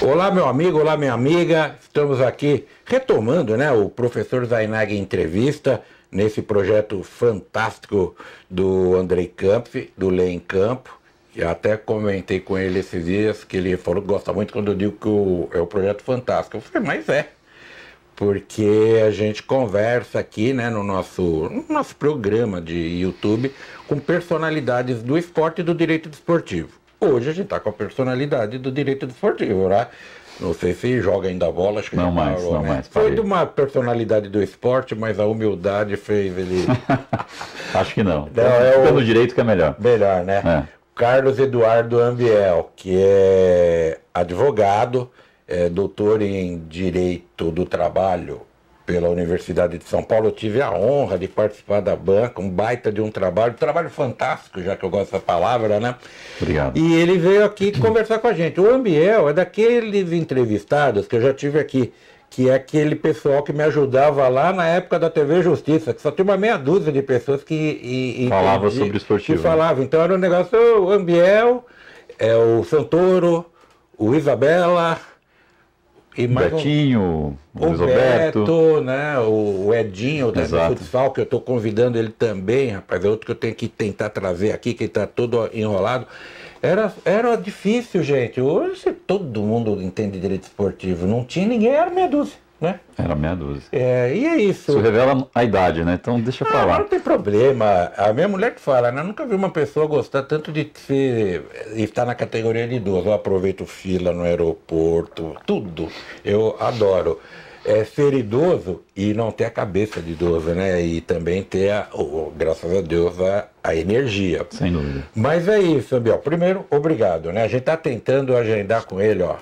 Olá, meu amigo, olá, minha amiga. Estamos aqui retomando, né, o professor Zainag em entrevista nesse projeto fantástico do Andrei Campos, do Lê em Campo. E até comentei com ele esses dias que ele falou que gosta muito quando eu digo que é o projeto fantástico. Eu falei, mas é. Porque a gente conversa aqui, né, no nosso programa de YouTube com personalidades do esporte e do direito desportivo. Hoje a gente está com a personalidade do direito desportivo, né? Não sei se joga ainda a bola, acho que não já mais, parou, não né? mais. Foi de uma personalidade do esporte, mas a humildade fez ele... Acho que não. Não, no direito que é melhor. Melhor, né? É. Carlos Eduardo Ambiel, que é advogado, é doutor em Direito do Trabalho pela Universidade de São Paulo. Eu tive a honra de participar da banca, um baita de um trabalho fantástico, já que eu gosto dessa palavra, né? Obrigado. E ele veio aqui conversar com a gente. O Ambiel é daqueles entrevistados que eu já tive aqui, que é aquele pessoal que me ajudava lá na época da TV Justiça, que só tinha uma meia dúzia de pessoas que falava sobre esportivo. Que falava. Então era um negócio, o Ambiel, o Santoro, o Isabela... E mais Betinho, o Luiz Roberto, Beto, né? O Edinho da Exato. futsal, que eu estou convidando ele também, rapaz, é outro que eu tenho que tentar trazer aqui, que está todo enrolado. Era difícil, gente. Hoje todo mundo entende direito esportivo. Não tinha ninguém, era meia dúzia, né? Era meia dúzia. E é isso. Isso revela a idade, né? Então deixa eu falar. Não tem problema. A minha mulher que fala, né? Eu nunca vi uma pessoa gostar tanto de estar na categoria de idoso. Eu aproveito fila no aeroporto, tudo. Eu adoro. Ser idoso e não ter a cabeça de idoso, né? E também ter, graças a Deus, a energia. Sem dúvida. Mas é isso, Ambiel. Primeiro, obrigado, né? A gente está tentando agendar com ele, ó.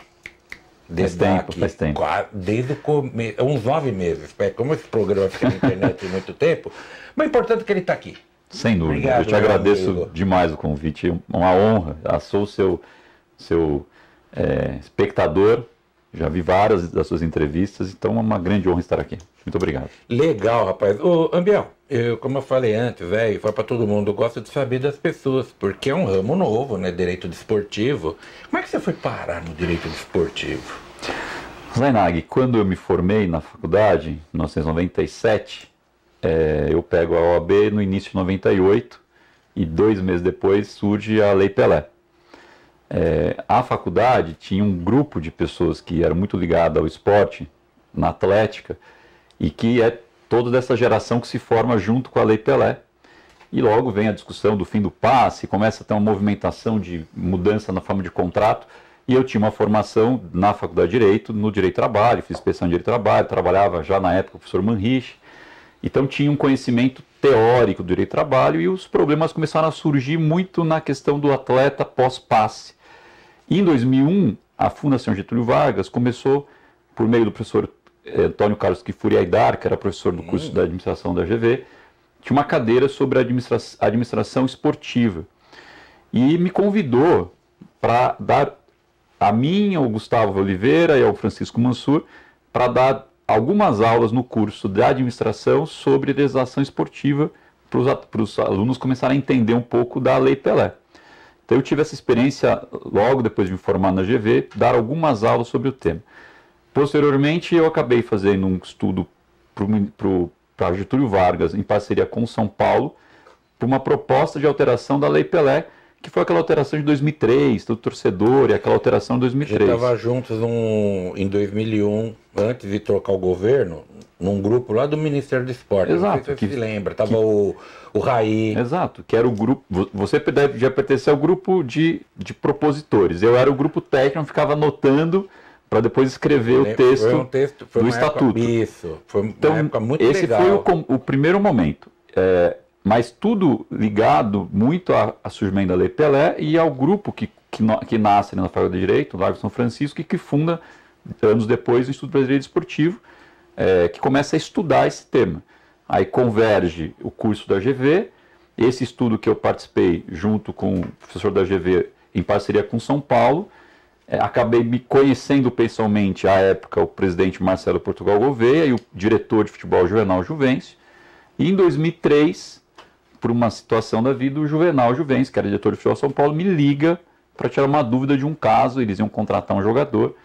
Faz tempo. Desde o começo, uns 9 meses. Como esse programa fica na internet tem muito tempo, mas é importante que ele está aqui. Sem dúvida. Obrigado, eu te agradeço amigo. demais o convite. Uma honra. Eu sou o seu espectador. Já vi várias das suas entrevistas, então é uma grande honra estar aqui. Muito obrigado. Legal, rapaz. Ô, Ambiel, como eu falei antes, foi para todo mundo, eu gosto de saber das pessoas, porque é um ramo novo, né? Direito desportivo. Como é que você foi parar no direito desportivo? Zainag, quando eu me formei na faculdade, em 1997, eu pego a OAB no início de 98 e 2 meses depois surge a Lei Pelé. A faculdade tinha um grupo de pessoas que eram muito ligadas ao esporte, na atlética, e que é toda dessa geração que se forma junto com a Lei Pelé. E logo vem a discussão do fim do passe, começa a ter uma movimentação de mudança na forma de contrato, e eu tinha uma formação na Faculdade de Direito, no Direito do Trabalho, fiz especialização em Direito do Trabalho, trabalhava já na época com o professor Manrich, então tinha um conhecimento teórico do Direito do Trabalho, e os problemas começaram a surgir muito na questão do atleta pós-passe. Em 2001, a Fundação Getúlio Vargas começou, por meio do professor Antônio Carlos Kifuri Aidar, que era professor do curso de administração da GV, tinha uma cadeira sobre administração esportiva. E me convidou para dar a mim, ao Gustavo Oliveira e ao Francisco Mansur, para dar algumas aulas no curso de administração sobre legislação esportiva, para os alunos começarem a entender um pouco da Lei Pelé. Então eu tive essa experiência, logo depois de me formar na GV, dar algumas aulas sobre o tema. Posteriormente, eu acabei fazendo um estudo para Getúlio Vargas, em parceria com São Paulo, por uma proposta de alteração da Lei Pelé, que foi aquela alteração de 2003, do torcedor, e aquela alteração de 2003. A gente estava juntos em 2001, antes de trocar o governo, num grupo lá do Ministério do Esporte. Exato. Não sei se você se lembra, estava o Raí. Exato, que era o grupo. Você já pertencia ao grupo de propositores. Eu era o grupo técnico, ficava anotando para depois escrever o texto, foi do uma estatuto. Isso, foi então, uma época muito esse legal. foi o primeiro momento. Mas tudo ligado muito ao surgimento da Lei Pelé e ao grupo que nasce na Faculdade de Direito, Largo São Francisco, e que funda, anos depois, o Instituto Brasileiro de Esportivo, que começa a estudar esse tema. Aí converge o curso da GV, esse estudo que eu participei junto com o professor da GV, em parceria com São Paulo, acabei me conhecendo pessoalmente, à época, o presidente Marcelo Portugal Gouveia e o diretor de futebol Juvenal Juvencio, e em 2003, por uma situação da vida, o Juvenal Juvencio, que era diretor de futebol de São Paulo, me liga para tirar uma dúvida de um caso. Eles iam contratar um jogador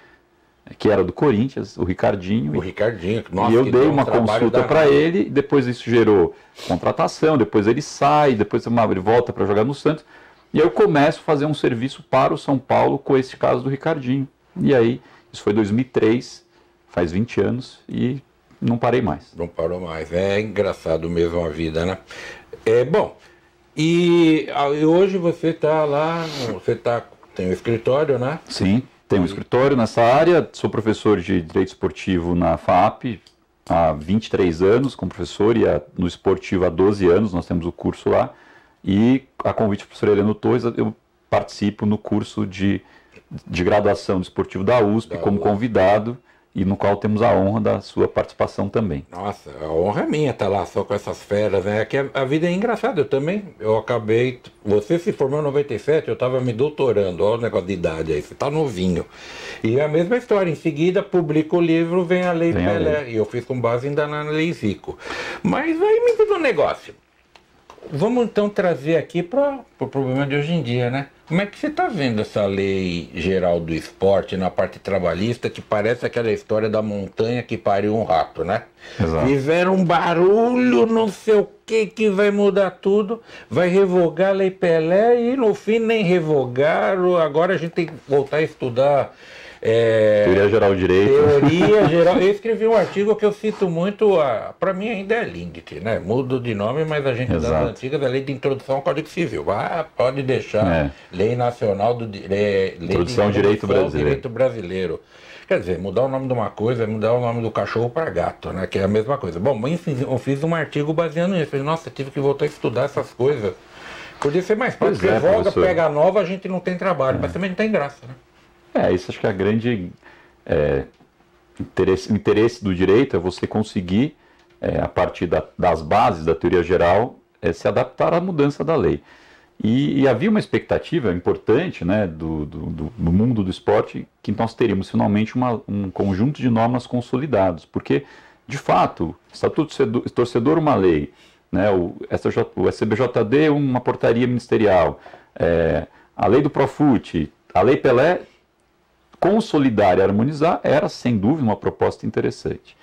que era do Corinthians, o Ricardinho. O Ricardinho, nossa, e eu dei uma consulta para ele, depois isso gerou contratação, depois ele sai, depois ele volta para jogar no Santos. E aí eu começo a fazer um serviço para o São Paulo com esse caso do Ricardinho. E aí, isso foi 2003, faz 20 anos, e não parei mais. Não parou mais. É engraçado mesmo a vida, né? Bom, e hoje você está lá, tem um escritório, né? Sim, tenho um escritório nessa área, sou professor de Direito Esportivo na FAAP há 23 anos como professor, e no esportivo há 12 anos, nós temos o curso lá, e a convite do professor Heleno Torres, eu participo no curso de graduação do esportivo da USP como convidado, e no qual temos a honra da sua participação também. Nossa, a honra é minha estar lá só com essas feras, né? Que a vida é engraçada. Eu acabei... Você se formou em 97, eu estava me doutorando. Olha o negócio de idade aí, você está novinho. E a mesma história, em seguida publico o livro, vem a Lei Pelé. E eu fiz com base ainda na Lei Zico. Mas aí me diz um negócio. Vamos então trazer aqui para o problema de hoje em dia, né? Como é que você está vendo essa lei geral do esporte na parte trabalhista, que parece aquela história da montanha que pariu um rato, né? Exato. Fizeram um barulho, não sei o que vai mudar tudo, vai revogar a Lei Pelé e no fim nem revogaram. Agora a gente tem que voltar a estudar... Teoria Geral do Direito. Teoria Geral. Eu escrevi um artigo que eu cito muito, para mim ainda é Lindt, né? Mudo de nome, mas a gente das antigas, a Lei de Introdução ao Código Civil. Pode deixar Lei Nacional do Lei Introdução ao Direito Brasileiro. Quer dizer, mudar o nome de uma coisa é mudar o nome do cachorro para gato, né? Que é a mesma coisa. Bom, enfim, eu fiz um artigo baseando nisso. Falei, nossa, tive que voltar a estudar essas coisas. Podia ser mais fácil, porque revoga, pega a nova, a gente não tem trabalho, mas também não tem graça, né? Isso acho que é a grande interesse do direito é você conseguir, a partir das bases da teoria geral, se adaptar à mudança da lei. E havia uma expectativa importante, né, do mundo do esporte, que nós teríamos finalmente um conjunto de normas consolidados, porque, de fato, Estatuto do Torcedor, uma lei, né, o SBJD, uma portaria ministerial, a lei do Profut, a Lei Pelé, consolidar e harmonizar era, sem dúvida, uma proposta interessante.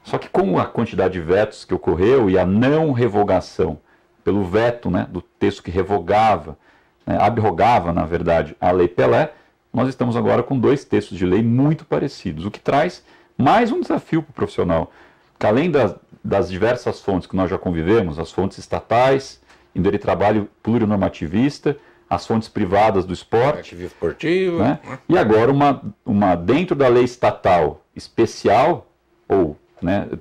Só que com a quantidade de vetos que ocorreu e a não revogação pelo veto, né, do texto que revogava, abrogava, na verdade, a Lei Pelé, nós estamos agora com 2 textos de lei muito parecidos, o que traz mais um desafio para o profissional, que além das diversas fontes que nós já convivemos, as fontes estatais, em direito de trabalho plurinormativista, as fontes privadas do esporte, ativismo esportivo, né? E agora uma dentro da lei estatal especial, ou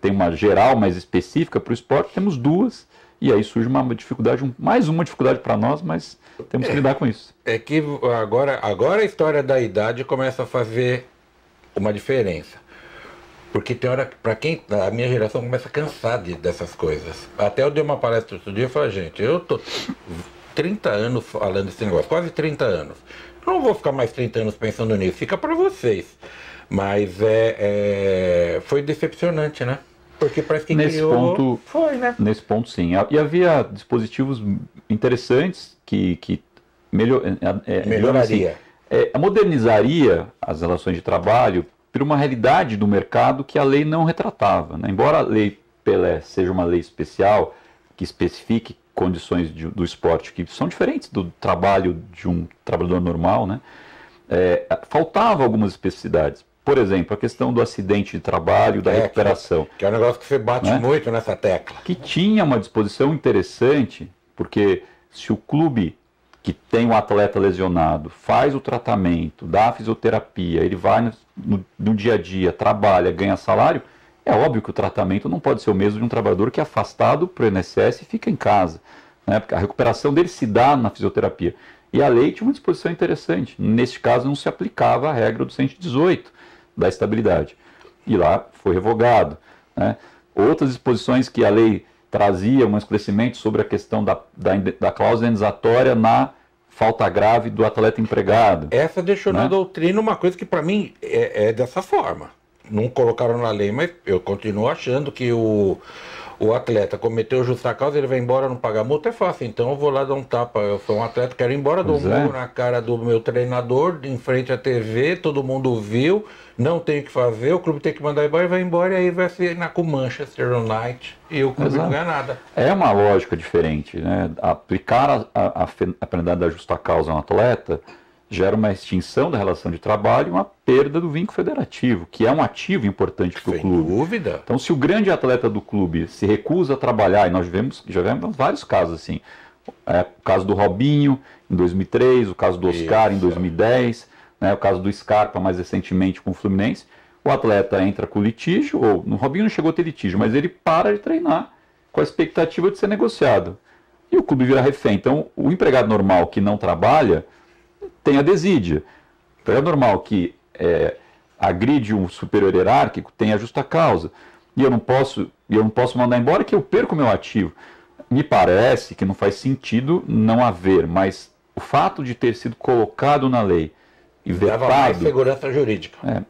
tem uma geral mais específica para o esporte, temos 2, e aí surge mais uma dificuldade para nós, mas temos que lidar com isso. É que agora a história da idade começa a fazer uma diferença. Porque tem hora, para quem, a minha geração começa a cansar dessas coisas. Até eu dei uma palestra outro dia e falei, gente, eu tô 30 anos falando desse negócio, quase 30 anos. Eu não vou ficar mais 30 anos pensando nisso, fica para vocês. Mas foi decepcionante, né? Porque parece que nesse ponto foi, né? Nesse ponto, sim. E havia dispositivos interessantes que melhoraria. Modernizaria as relações de trabalho por uma realidade do mercado que a lei não retratava, né? Embora a Lei Pelé seja uma lei especial que especifique condições do esporte que são diferentes do trabalho de um trabalhador normal, né? Faltava algumas especificidades. Por exemplo, a questão do acidente de trabalho, da recuperação. Que é um negócio que você bate muito nessa tecla. Que tinha uma disposição interessante, porque se o clube que tem um atleta lesionado faz o tratamento, dá a fisioterapia, ele vai no dia a dia, trabalha, ganha salário, é óbvio que o tratamento não pode ser o mesmo de um trabalhador que é afastado para o INSS e fica em casa, né? Porque a recuperação dele se dá na fisioterapia. E a lei tinha uma disposição interessante. Neste caso, não se aplicava a regra do 118 da estabilidade. E lá foi revogado, né? Outras disposições que a lei trazia um esclarecimento sobre a questão da cláusula indenizatória na falta grave do atleta empregado. Essa deixou na doutrina uma coisa que para mim é dessa forma. Não colocaram na lei, mas eu continuo achando que o o atleta cometeu justa causa, ele vai embora, não paga multa, é fácil. Então eu vou lá dar um tapa. Eu sou um atleta, quero ir embora, dou um murro na cara do meu treinador, em frente à TV, todo mundo viu, não tem o que fazer, o clube tem que mandar embora e vai embora, e aí vai ser com o Manchester United e o clube não ganha nada. É uma lógica diferente, né? Aplicar a penalidade da justa causa a um atleta gera uma extinção da relação de trabalho e uma perda do vínculo federativo, que é um ativo importante para o clube. Sem dúvida. Então, se o grande atleta do clube se recusa a trabalhar, e nós já vemos vários casos assim, o caso do Robinho em 2003, o caso do Oscar em 2010, né, o caso do Scarpa mais recentemente com o Fluminense, o atleta entra com litígio, ou no Robinho não chegou a ter litígio, mas ele para de treinar com a expectativa de ser negociado. E o clube vira refém. Então, o empregado normal que não trabalha tem a desídia. Então é normal que agride um superior hierárquico, tem a justa causa. E eu não posso mandar embora que eu perco o meu ativo. Me parece que não faz sentido não haver, mas o fato de ter sido colocado na lei e vetado... Dava mais segurança jurídica.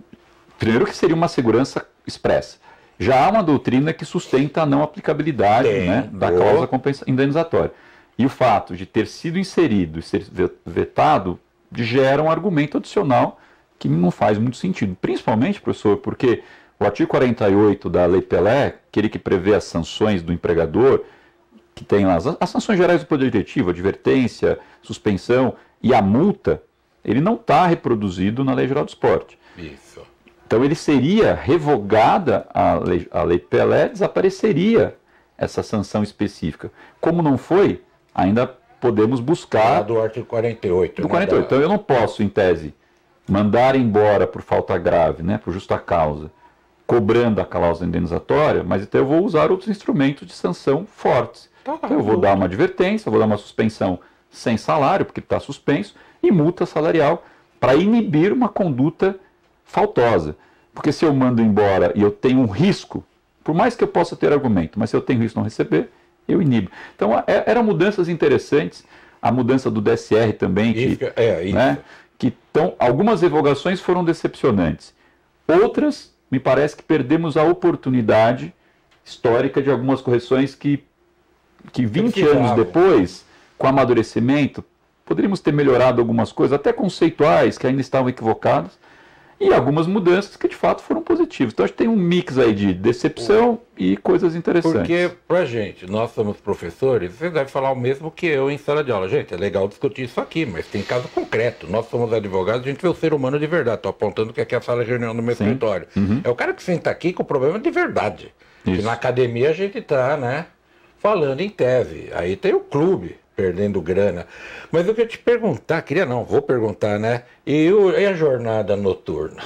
Primeiro que seria uma segurança expressa. Já há uma doutrina que sustenta a não aplicabilidade da cláusula indenizatória. E o fato de ter sido inserido e ser vetado gera um argumento adicional que não faz muito sentido. Principalmente, professor, porque o artigo 48 da Lei Pelé, aquele que prevê as sanções do empregador, que tem lá as sanções gerais do Poder Diretivo, advertência, suspensão e a multa, ele não está reproduzido na Lei Geral do Esporte. Isso. Então ele seria revogada a Lei Pelé, desapareceria essa sanção específica. Como não foi, ainda podemos buscar... do artigo 48. Do 48. Então eu não posso, em tese, mandar embora por falta grave, né, por justa causa, cobrando a cláusula indenizatória, mas então eu vou usar outros instrumentos de sanção fortes. Então eu vou dar uma advertência, vou dar uma suspensão sem salário, porque está suspenso, e multa salarial para inibir uma conduta faltosa. Porque se eu mando embora e eu tenho um risco, por mais que eu possa ter argumento, mas se eu tenho risco de não receber, eu inibo. Então, eram mudanças interessantes, a mudança do DSR também, algumas revogações foram decepcionantes. Outras, me parece que perdemos a oportunidade histórica de algumas correções que 20 anos depois, com amadurecimento, poderíamos ter melhorado algumas coisas, até conceituais, que ainda estavam equivocadas, e algumas mudanças que de fato foram positivas. Então acho que tem um mix aí de decepção e coisas interessantes. Porque pra gente, nós somos professores, você deve falar o mesmo que eu em sala de aula. Gente, é legal discutir isso aqui, mas tem caso concreto. Nós somos advogados, a gente vê o ser humano de verdade. Estou apontando que aqui é a sala de reunião do meu escritório. É o cara que senta aqui com o problema de verdade. E na academia a gente está, né, falando em tese. Aí tem o clube perdendo grana. Mas eu queria te perguntar, vou perguntar, né? E a jornada noturna?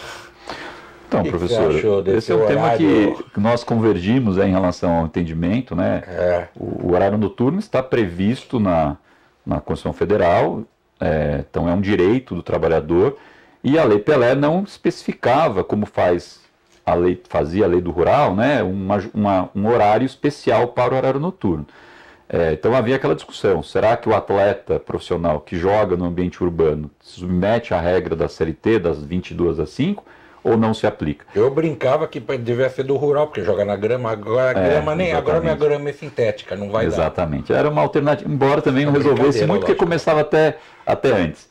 Então, professor, esse é um tema que nós convergimos em relação ao entendimento, né? O horário noturno está previsto na Constituição Federal, então é um direito do trabalhador, e a Lei Pelé não especificava, como fazia a Lei do Rural, né? Um horário especial para o horário noturno. Então havia aquela discussão, será que o atleta profissional que joga no ambiente urbano se submete à regra da CLT das 22 às 5 ou não se aplica? Eu brincava que devia ser do rural, porque joga na grama, agora minha grama é sintética, não vai dar. Exatamente, era uma alternativa, embora também não resolvesse muito, porque começava até antes.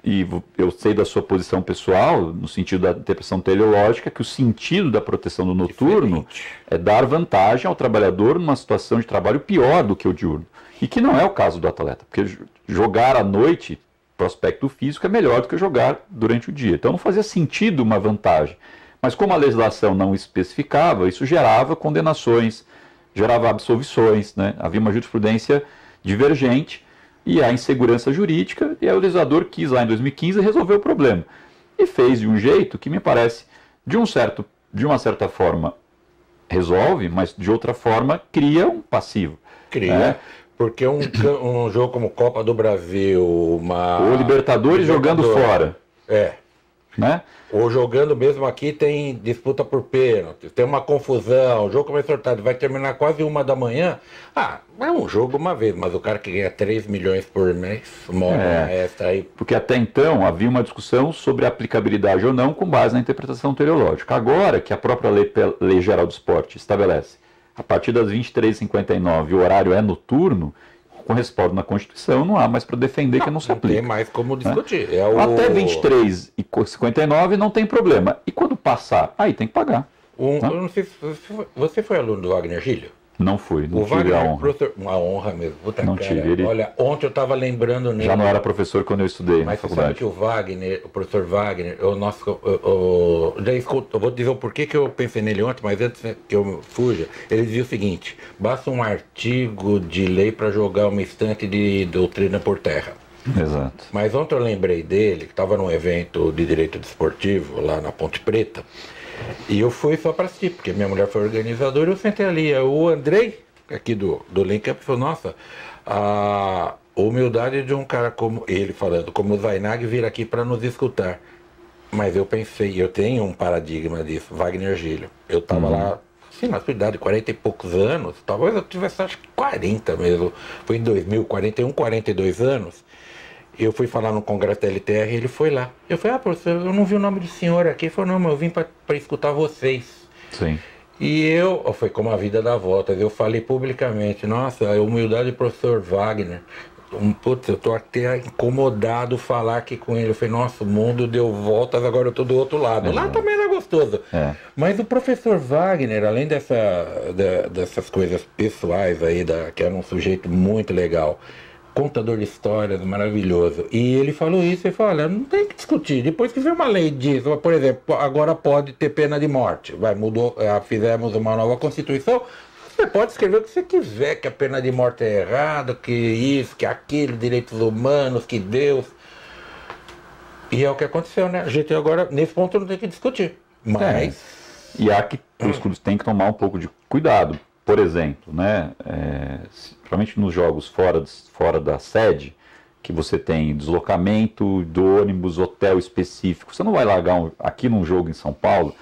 E eu sei da sua posição pessoal, no sentido da interpretação teleológica, que o sentido da proteção do noturno é dar vantagem ao trabalhador numa situação de trabalho pior do que o diurno. E que não é o caso do atleta, porque jogar à noite, prospecto físico, é melhor do que jogar durante o dia. Então não fazia sentido uma vantagem. Mas como a legislação não especificava, isso gerava condenações, gerava absolvições, né? Havia uma jurisprudência divergente, e a insegurança jurídica, e o legislador quis lá em 2015 resolver o problema. E fez de um jeito que me parece, de uma certa forma, resolve, mas de outra forma cria um passivo. Porque um jogo como Copa do Brasil, ou Libertadores jogando fora. Né? Ou jogando mesmo aqui tem disputa por pênalti, tem uma confusão, o jogo começou tarde, vai terminar quase 1 da manhã. É um jogo uma vez, mas o cara que ganha 3 milhões por mês, essa aí. Porque até então havia uma discussão sobre aplicabilidade ou não com base na interpretação teleológica. Agora que a própria Lei Geral do Esporte estabelece A partir das 23h59, o horário é noturno, com respaldo na Constituição, não há mais para defender que não se aplica. Não tem mais como discutir. Né? Até 23h59 não tem problema. E quando passar, aí tem que pagar. Eu não sei se você foi aluno do Wagner Gílio? Não fui, não o tive Wagner, a honra. Professor, uma honra mesmo. Puta não cara, tive. Ele... Olha, ontem eu estava lembrando nele. Já não era professor quando eu estudei na faculdade. Mas você sabe que o Wagner, o professor Wagner, o nosso... eu vou dizer o porquê que eu pensei nele ontem, mas antes que eu fuja, ele dizia o seguinte: basta um artigo de lei para jogar uma estante de doutrina por terra. Exato. Mas ontem eu lembrei dele, que estava num evento de direito desportivo lá na Ponte Preta, e eu fui só para assistir, porque minha mulher foi organizadora, e eu sentei ali. O Andrei, aqui do Lenkamp, falou: nossa, a humildade de um cara como ele, falando, como o Zainag, vir aqui para nos escutar. Mas eu pensei, eu tenho um paradigma disso, Wagner Gílio. Eu estava lá, assim, na sua idade, 40 e poucos anos, talvez eu tivesse, acho que 40 mesmo. Foi em 2000, 41, 42 anos. Eu fui falar no congresso da LTR e ele foi lá. Eu falei: professor, eu não vi o nome do senhor aqui. Ele falou: não, mas eu vim para escutar vocês. Sim. E foi como a vida dá voltas. Eu falei publicamente: nossa, a humildade do professor Wagner. Putz, eu tô até incomodado falar aqui com ele. Eu falei: nossa, o mundo deu voltas, agora eu tô do outro lado. Lá também era gostoso. Mas o professor Wagner, além dessas coisas pessoais aí, que era um sujeito muito legal, contador de histórias, maravilhoso. E ele falou isso, ele falou: olha, não tem que discutir. Depois que veio uma lei diz, por exemplo, agora pode ter pena de morte. Mudou, fizemos uma nova Constituição. Você pode escrever o que você quiser, que a pena de morte é errada, que isso, que aquilo, direitos humanos, que Deus. E é o que aconteceu, né? A gente agora, nesse ponto, não tem que discutir. Mas... E há que os clubes têm que tomar um pouco de cuidado. Por exemplo, né, principalmente nos jogos fora da sede, que você tem deslocamento do ônibus, hotel específico. Você não vai largar aqui num jogo em São Paulo,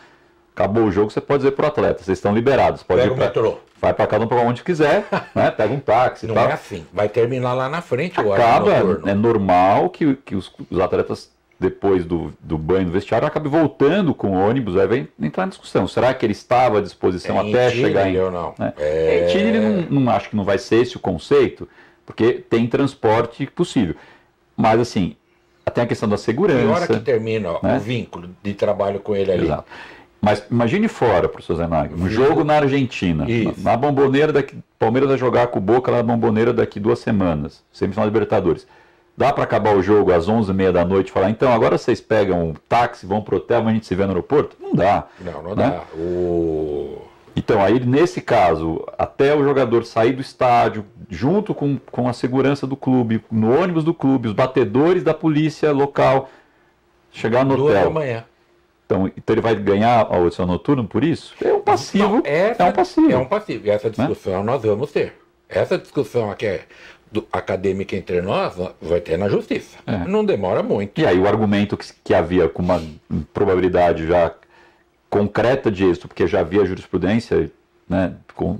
acabou o jogo, você pode dizer para o atleta: vocês estão liberados. Pode pega o metrô. Vai para cada um para onde quiser, né, pega um táxi. Não tal. é assim, vai terminar lá na frente o Acaba, é normal que os atletas, depois do banho do vestiário, acabe voltando com o ônibus, aí vai entrar na discussão. Será que ele estava à disposição até chegar em... Eu não. Né? Em Chile, ele não acho que não vai ser esse o conceito, porque tem transporte possível. Mas, assim, tem a questão da segurança. E a hora que termina né? o vínculo de trabalho com ele ali. Exato. Mas imagine fora, professor Zainag, um jogo na Argentina, na Bombonera, Palmeiras vai jogar com o Boca na Bombonera daqui 2 semanas, semifinal da Libertadores. Dá para acabar o jogo às 11h30 da noite e falar: então agora vocês pegam um táxi, vão pro hotel, mas a gente se vê no aeroporto? Não dá. Não né? dá. Então, aí nesse caso, até o jogador sair do estádio, junto com a segurança do clube, no ônibus do clube, os batedores da polícia local, chegar no 2 hotel. da manhã. Então ele vai ganhar a audição noturna por isso? É um passivo. Não, é um passivo. É um passivo. E essa discussão nós vamos ter. Essa discussão aqui acadêmica entre nós vai ter na justiça. Não demora muito. E aí o argumento que havia com uma probabilidade já concreta de êxito, porque já havia jurisprudência, né,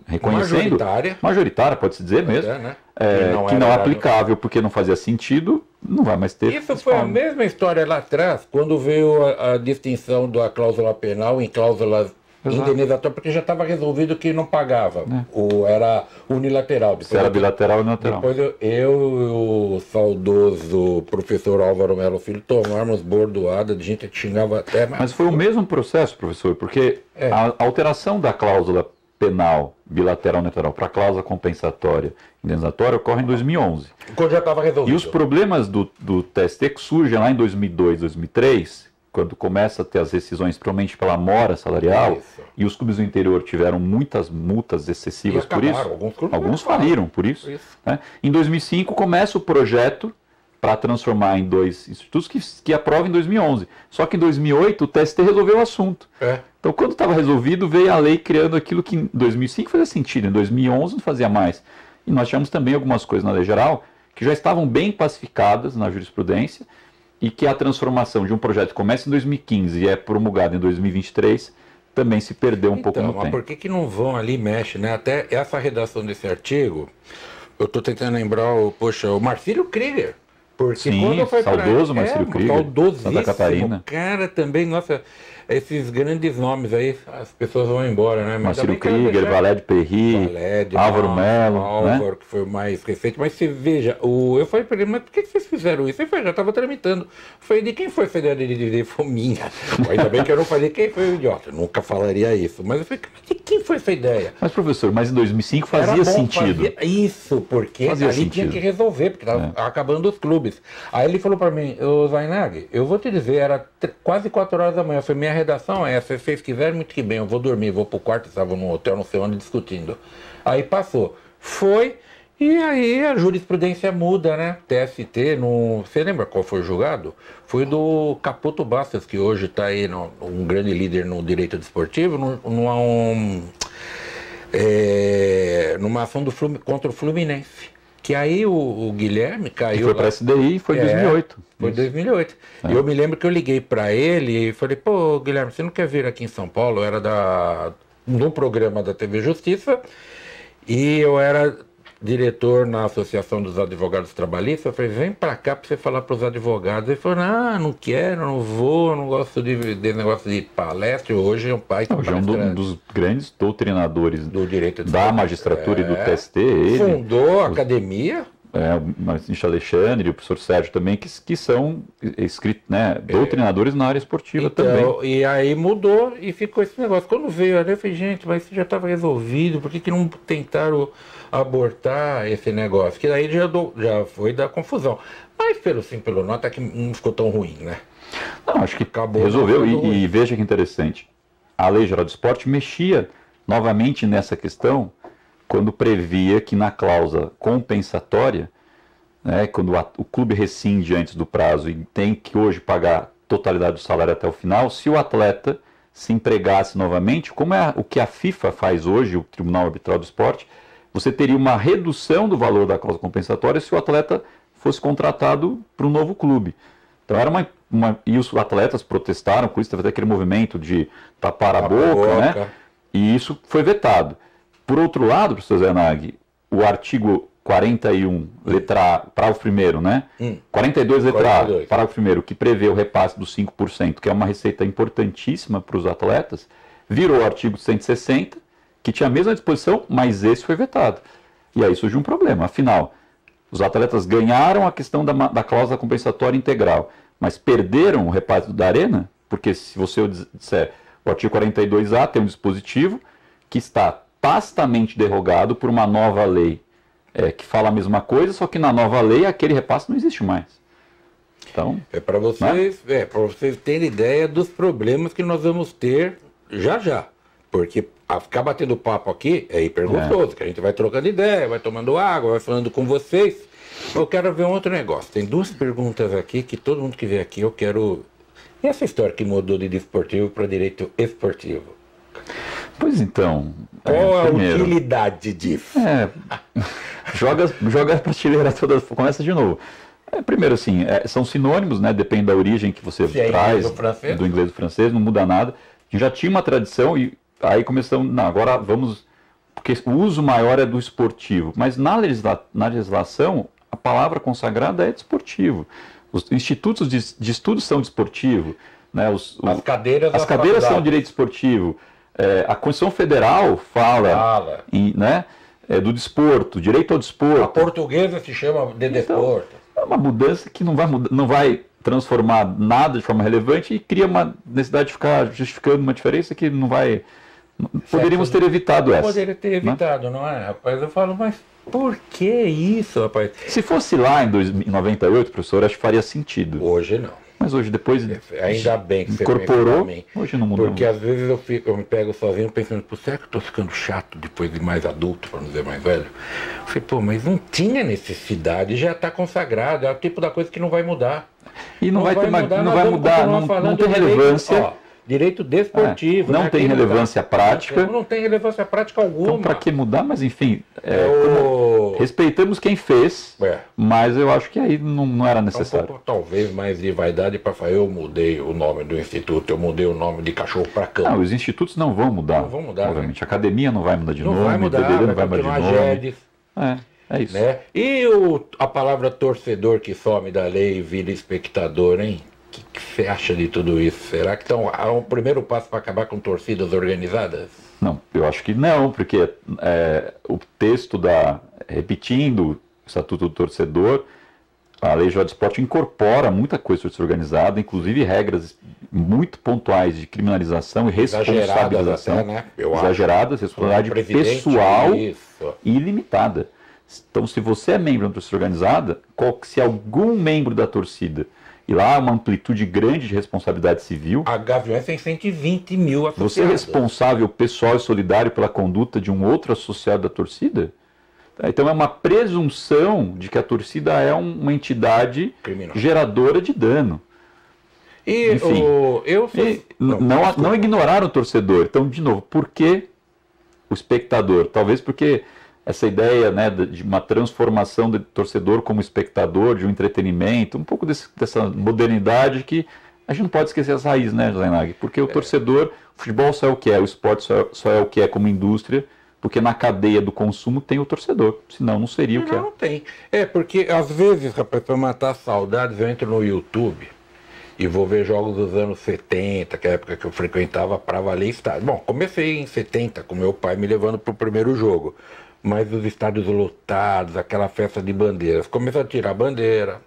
reconhecendo... Majoritária, pode-se dizer mesmo. Né? Que não é aplicável porque não fazia sentido, não vai mais ter... Isso foi a mesma história lá atrás, quando veio a distinção da cláusula penal em cláusulas indenizatórias, porque já estava resolvido que não pagava. Era unilateral. Se era bilateral ou unilateral. Depois eu e o saudoso professor Álvaro Melo Filho tomamos bordoada de gente que xingava até... Mas foi o mesmo processo, professor, porque a alteração da cláusula penal bilateral unilateral para a cláusula compensatória indenizatória ocorre em 2011. Quando já estava resolvido. E os problemas do TST que surgem lá em 2002, 2003, quando começa a ter as rescisões, provavelmente pela mora salarial, e os clubes do interior tiveram muitas multas excessivas por isso. Alguns faliram por isso. Né? Em 2005 começa o projeto para transformar em 2 institutos que aprovam em 2011. Só que em 2008 o TST resolveu o assunto. Então, quando estava resolvido, veio a lei criando aquilo que em 2005 fazia sentido, em 2011 não fazia mais. E nós tínhamos também algumas coisas na lei geral que já estavam bem pacificadas na jurisprudência e que a transformação de um projeto que começa em 2015 e é promulgado em 2023 também se perdeu um pouco no tempo. Mas por que não vão ali e mexem, né? Até essa redação desse artigo, eu estou tentando lembrar o Marcílio Krieger. Porque sim, quando foi saudoso Marcílio Krieger, saudosíssimo, Santa Catarina. Cara, também, nossa, esses grandes nomes aí, as pessoas vão embora, né? Marcelo Krieger, Valédio Perry, Álvaro Melo, Álvaro, que foi o mais recente. Mas você veja, eu falei para ele, mas por que vocês fizeram isso? Ele falou, já estava tramitando. Eu falei, de quem foi essa ideia de dividir? Foi minha. Ainda bem que eu não falei quem foi o idiota. Eu nunca falaria isso. Mas eu falei, mas de quem foi essa ideia? Mas, professor, mas em 2005 fazia sentido. Isso, porque ali tinha que resolver, porque estava acabando os clubes. Aí ele falou para mim, ô Zainag, eu vou te dizer, era quase 4 horas da manhã. Eu falei, minha redação é essa, se vocês quiserem, muito que bem, eu vou dormir, vou pro quarto, estava num hotel, não sei onde, discutindo. Aí passou. Foi, e aí a jurisprudência muda, né? TST, você lembra qual foi o julgado? Foi do Caputo Bastos, que hoje está aí, um grande líder no direito desportivo, numa ação contra o Fluminense. Que aí o Guilherme caiu. Que foi para a SDI, foi em 2008. Foi em 2008. E eu me lembro que eu liguei para ele e falei, pô, Guilherme, você não quer vir aqui em São Paulo? Eu era no programa da TV Justiça e eu era diretor na Associação dos Advogados Trabalhistas. Eu falei, vem para cá para você falar para os advogados. Ele falou, não quero, não vou, não gosto de negócio de palestra. Hoje é um pai que hoje é um dos grandes doutrinadores do direito da magistratura e do TST. Ele fundou a academia. O Marcinho Alexandre e o professor Sérgio também, que são doutrinadores na área esportiva também. E aí mudou e ficou esse negócio. Quando veio ali, eu falei, gente, mas isso já estava resolvido, por que não tentaram abortar esse negócio? Que daí já foi da confusão. Mas pelo sim, pelo não, até que não ficou tão ruim, né? Não, acho que acabou resolveu. E veja que interessante, a Lei Geral do Esporte mexia novamente nessa questão quando previa que na cláusula compensatória, né, quando o clube rescinde antes do prazo e tem que hoje pagar a totalidade do salário até o final, se o atleta se empregasse novamente, como é o que a FIFA faz hoje, o Tribunal Arbitral do Esporte, você teria uma redução do valor da cláusula compensatória se o atleta fosse contratado para um novo clube. Então era e os atletas protestaram com isso, teve até aquele movimento de tapar a boca, né? E isso foi vetado. Por outro lado, professor Zainag, o artigo 41, letra A, parágrafo primeiro, né? 42, letra A, parágrafo primeiro, que prevê o repasse dos 5%, que é uma receita importantíssima para os atletas, virou o artigo 160, que tinha a mesma disposição, mas esse foi vetado. E aí surgiu um problema. Afinal, os atletas ganharam a questão da cláusula compensatória integral, mas perderam o repasse da Arena, porque se você disser o artigo 42A tem um dispositivo que está tacitamente derrogado por uma nova lei que fala a mesma coisa, só que na nova lei aquele repasse não existe mais. Então, para vocês, para vocês terem ideia dos problemas que nós vamos ter já. Porque ficar batendo papo aqui é hiper gostoso, que a gente vai trocando ideia, vai tomando água, vai falando com vocês. Eu quero ver um outro negócio. Tem 2 perguntas aqui que todo mundo que vem aqui eu quero. E essa história que mudou de desportivo para direito esportivo? Pois então. Qual a utilidade disso? Joga a prateleira toda, começa de novo. Primeiro, assim, são sinônimos, né? Depende da origem que você traz, do inglês ou francês, não muda nada. A gente já tinha uma tradição e aí começamos. Não, agora vamos. Porque o uso maior é do esportivo. Mas na legislação, a palavra consagrada é desportivo. Os institutos de estudo são desportivo. Né? As cadeiras são direito esportivo. A Constituição Federal fala né, do desporto, direito ao desporto. A portuguesa se chama de desporto. É uma mudança que não vai transformar nada de forma relevante e cria uma necessidade de ficar justificando uma diferença que não vai... Poderíamos ter evitado essa. Poderia ter evitado, não é, rapaz? Eu falo, mas por que isso, rapaz? Se fosse lá em 98, professor, acho que faria sentido. Hoje não. Mas hoje, depois ainda bem que incorporou, hoje não mudou. Porque às vezes eu me pego sozinho pensando, pô, será que eu tô ficando chato depois de mais adulto, para não dizer mais velho? Eu falei, pô, mas não tinha necessidade, já está consagrado, é o tipo da coisa que não vai mudar. E não vai mudar, não tem relevância. Direito desportivo. Não tem relevância prática. Não tem relevância prática alguma. Então, para que mudar? Mas, enfim, respeitamos quem fez, mas eu acho que aí não era necessário. Um pouco, talvez mais de vaidade para falar, eu mudei o nome do instituto, eu mudei o nome de cachorro para cama. Não, os institutos não vão mudar. Não vão mudar. Obviamente, a academia não vai mudar de nome, vai mudar, o BBB não vai mudar de nome. É isso. Né? E a palavra torcedor que some da lei e vira espectador, hein? Que você acha de tudo isso? Será que há um primeiro passo para acabar com torcidas organizadas? Não, eu acho que não, porque o texto repetindo o Estatuto do Torcedor, a Lei Geral do Esporte incorpora muita coisa sobre torcida organizada, inclusive regras muito pontuais de criminalização e responsabilização. Até, né? Exageradas, responsabilidade pessoal e ilimitada. Então, se você é membro da torcida organizada, se algum membro da torcida, e lá há uma amplitude grande de responsabilidade civil... A Gaviões tem 120 mil associados. Você é responsável pessoal e solidário pela conduta de um outro associado da torcida? Então é uma presunção de que a torcida é uma entidade geradora de dano. E enfim, não ignorar o torcedor. Então, de novo, por que o espectador? Talvez porque essa ideia, né, de uma transformação do torcedor como espectador, de um entretenimento, um pouco dessa modernidade que a gente não pode esquecer as raízes, né, José Nag? Porque o torcedor, o futebol só é o que é, o esporte só é o que é como indústria, porque na cadeia do consumo tem o torcedor, senão não seria o que é. Não tem. Porque às vezes, rapaz, para matar saudades, eu entro no YouTube e vou ver jogos dos anos 70, que é a época que eu frequentava para valer estádio. Bom, comecei em 70 com meu pai me levando para o primeiro jogo, mas os estádios lotados, aquela festa de bandeiras, começou a tirar bandeira,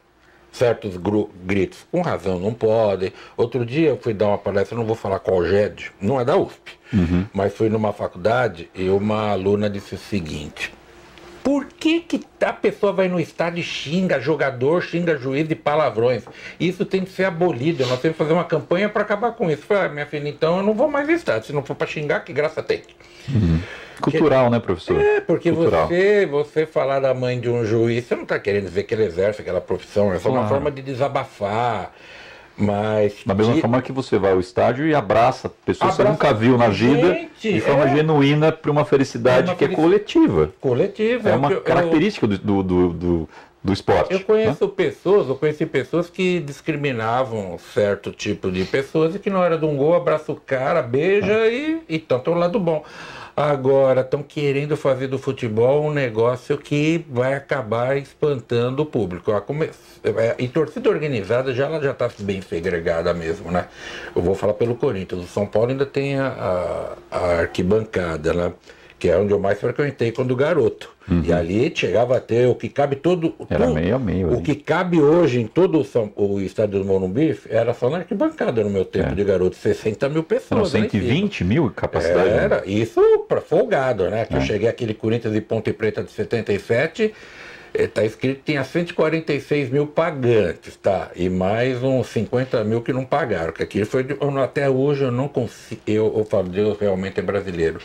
certos gritos, com razão, não podem. Outro dia eu fui dar uma palestra, não vou falar qual GED, não é da USP, mas fui numa faculdade e uma aluna disse o seguinte: por que a pessoa vai no estádio e xinga jogador, xinga juiz de palavrões? Isso tem que ser abolido, nós temos que fazer uma campanha para acabar com isso. Eu falei, minha filha, então eu não vou mais no estádio, se não for para xingar, que graça tem? Cultural, né, professor? Porque Cultural. você falar da mãe de um juiz, você não está querendo dizer que ele exerce aquela profissão, é só uma forma de desabafar. Mas da mesma forma que você vai ao estádio e abraça pessoas que você nunca viu na vida, de forma genuína, para uma felicidade que é coletiva. Coletiva. É uma característica do esporte. Eu conheci pessoas que discriminavam certo tipo de pessoas e que na hora de um gol abraça o cara, beija e tanto é o lado bom. Agora, estão querendo fazer do futebol um negócio que vai acabar espantando o público. E torcida organizada ela já está bem segregada mesmo, né? Eu vou falar pelo Corinthians. O São Paulo ainda tem a arquibancada, né? Que é onde eu mais frequentei quando garoto. E ali chegava a ter o que cabe todo... Era meio a meio. O que cabe hoje em todo o estádio do Morumbi era só na arquibancada no meu tempo de garoto. 60 mil pessoas. Eram 120 mil capacidade. Era, isso para folgado, né? Que eu cheguei aquele Corinthians de Ponte Preta de 77... Está escrito que tinha 146 mil pagantes, tá? E mais uns 50 mil que não pagaram. Que aquilo foi até hoje eu não consigo. Eu falo, Deus realmente é brasileiro.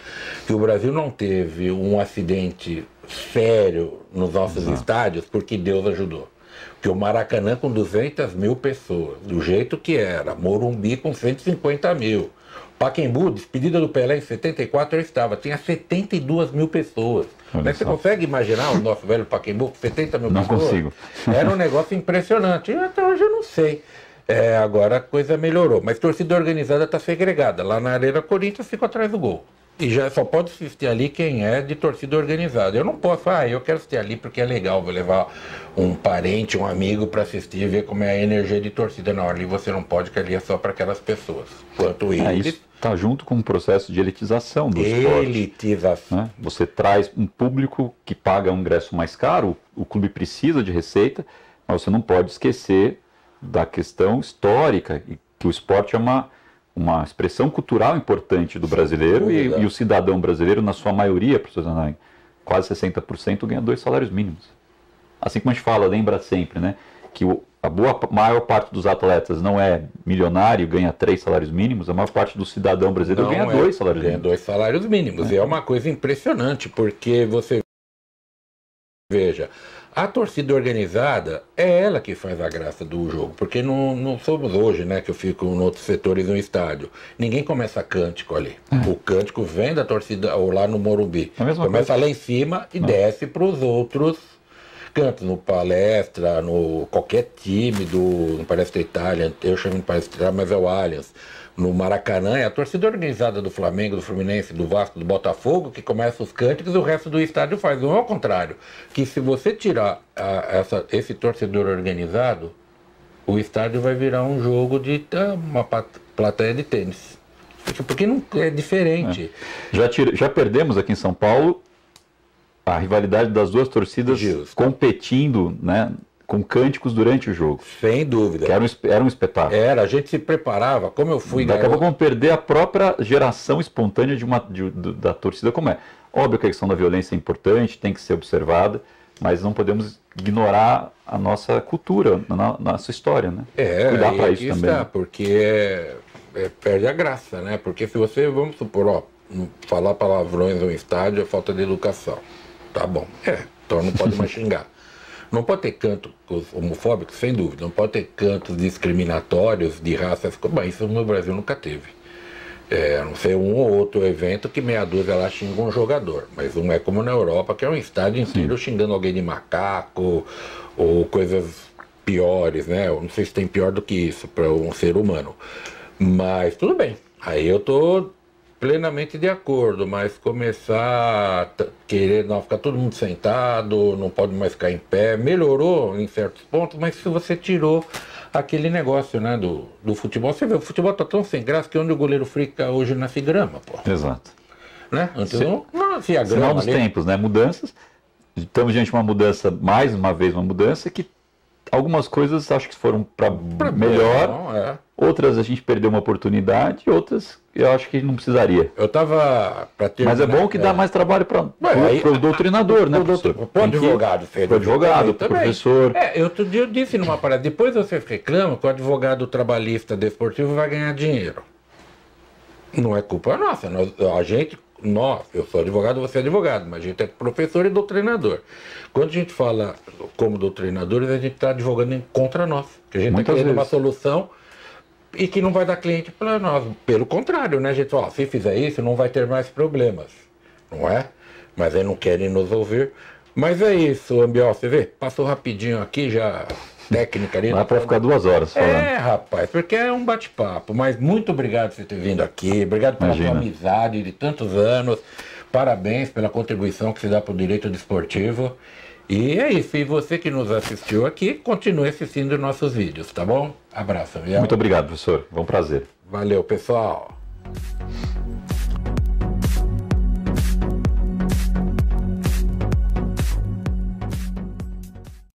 Que o Brasil não teve um acidente sério nos nossos estádios porque Deus ajudou. Porque o Maracanã com 200 mil pessoas, do jeito que era, Morumbi com 150 mil. Pacaembu, despedida do Pelé em 74 eu estava, tinha 72 mil pessoas. Mas você consegue imaginar o nosso velho Pacaembu com 70 mil pessoas? Não consigo. Era um negócio impressionante. E até hoje eu não sei. Agora a coisa melhorou. Mas torcida organizada está segregada. Lá na Arena Corinthians fica atrás do gol. E já só pode assistir ali quem é de torcida organizada. Eu não posso, eu quero assistir ali porque é legal, vou levar um parente, um amigo para assistir e ver como é a energia de torcida. Não, ali você não pode, que ali é só para aquelas pessoas. Quanto isso está junto com um processo de elitização do esporte. Elitização. Né? Você traz um público que paga um ingresso mais caro, o clube precisa de receita, mas você não pode esquecer da questão histórica, e que o esporte é uma expressão cultural importante do brasileiro e o cidadão brasileiro, na sua maioria, professor Zanag, quase 60% ganha 2 salários mínimos. Assim como a gente fala, lembra sempre, né, que a maior parte dos atletas não é milionário, ganha 3 salários mínimos, a maior parte do cidadão brasileiro ganha 2 salários mínimos. Ganha 2 salários mínimos, e é uma coisa impressionante, porque você veja, a torcida organizada é ela que faz a graça do jogo, porque não somos hoje, né, que eu fico em outros setores no estádio. Ninguém começa cântico ali. O cântico vem da torcida, ou lá no Morumbi. Começa lá em cima e desce para os outros cantos, no Palestra, no qualquer time no Palestra Itália, eu chamo de Palestra Itália, mas é o Allianz. No Maracanã é a torcida organizada do Flamengo, do Fluminense, do Vasco, do Botafogo, que começa os cânticos e o resto do estádio faz. Não é ao contrário. Que se você tirar esse torcedor organizado, o estádio vai virar um jogo de uma plateia de tênis. Porque não é diferente. Já perdemos aqui em São Paulo a rivalidade das duas torcidas competindo, né, com cânticos durante o jogo. Sem dúvida. Que era um espetáculo. A gente se preparava, como eu fui... Daqui a pouco vamos perder a própria geração espontânea da torcida como é. Óbvio que a questão da violência é importante, tem que ser observada, mas não podemos ignorar a nossa cultura, a nossa história, né? Cuidar para isso também. Está, porque perde a graça, né? Porque se você, vamos supor, falar palavrões no estádio é falta de educação. Tá bom. Então não pode mais xingar. Não pode ter cantos homofóbicos, sem dúvida. Não pode ter cantos discriminatórios de raças. Mas isso no Brasil nunca teve. A não ser um ou outro evento que meia dúzia lá xinga um jogador. Mas não é como na Europa, que é um estádio inteiro xingando alguém de macaco ou coisas piores, né? Eu não sei se tem pior do que isso para um ser humano. Mas tudo bem. Aí eu tô plenamente de acordo, mas começar a querer ficar todo mundo sentado, não pode mais ficar em pé, melhorou em certos pontos, mas se você tirou aquele negócio, né, do futebol, você vê, o futebol tá tão sem graça que onde o goleiro fica hoje nasce grama, pô. Exato. Né? Antes não nascia grama. Sinal dos tempos, né, mudanças, estamos diante de uma mudança, mais uma vez uma mudança, que algumas coisas acho que foram para melhor, outras a gente perdeu uma oportunidade, outras eu acho que não precisaria. Eu tava para ter. Mas é bom que dá mais trabalho para o doutrinador, né? Para o advogado, para o advogado, para o professor. Outro dia eu disse numa parada, depois você reclama que o advogado trabalhista desportivo vai ganhar dinheiro. Não é culpa nossa, eu sou advogado, você é advogado, mas a gente é professor e doutrinador. Quando a gente fala como doutrinadores, a gente está advogando contra nós, que a gente está querendo uma solução e que não vai dar cliente para nós. Pelo contrário, né? A gente fala, se fizer isso, não vai ter mais problemas, não é? Mas aí não querem nos ouvir. Mas é isso, Ambiel, você vê? Passou rapidinho aqui, já técnica ali. Dá para ficar 2 horas falando. Rapaz, porque é um bate-papo. Mas muito obrigado por você ter vindo aqui, obrigado pela sua amizade de tantos anos. Parabéns pela contribuição que você dá para o direito desportivo. E é isso, e você que nos assistiu aqui, continue assistindo nossos vídeos, tá bom? Abraço, Ambiel. Muito obrigado, professor. Foi um prazer. Valeu, pessoal.